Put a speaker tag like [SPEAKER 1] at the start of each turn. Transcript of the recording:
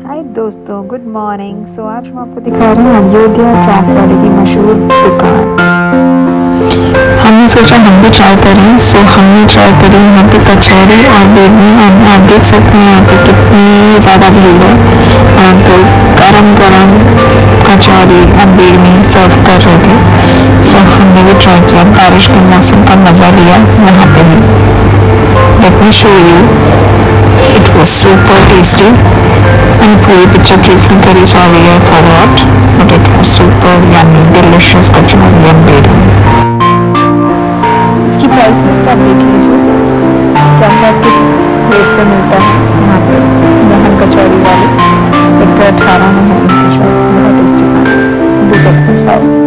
[SPEAKER 1] हाय दोस्तों, good morning. आज हम आपको दिखा रहे हैं अयोध्या चौक वाले की मशहूर दुकान। हमने सोचा हम भी ट्राई करें, हमने ट्राई करी यहाँ पे कचौरी और बेडमी। और आप देख सकते हैं यहाँ पे कितनी ज़्यादा भीड़ है। और तो गरम गरम कचौरी और बेडमी सर्व कर रहे थे। हमने भी ट्राई किया, बारिश के मौसम का मज़ा लिया वहाँ पे भी। Let me show you, it was super tasty. मैंने पूरी पिक्चर क्लिक नहीं करी, sorry I forgot, but it was super yummy delicious kachori and bedmi. इसकी प्राइस लिस्ट आप देख लीजिए, क्या क्या किस रेट पे मिलता है। यहाँ पे मोहन कचौरी वाली सेक्टर 18 में है इनकी शॉप। बहुत टेस्टी खाना, do check this out।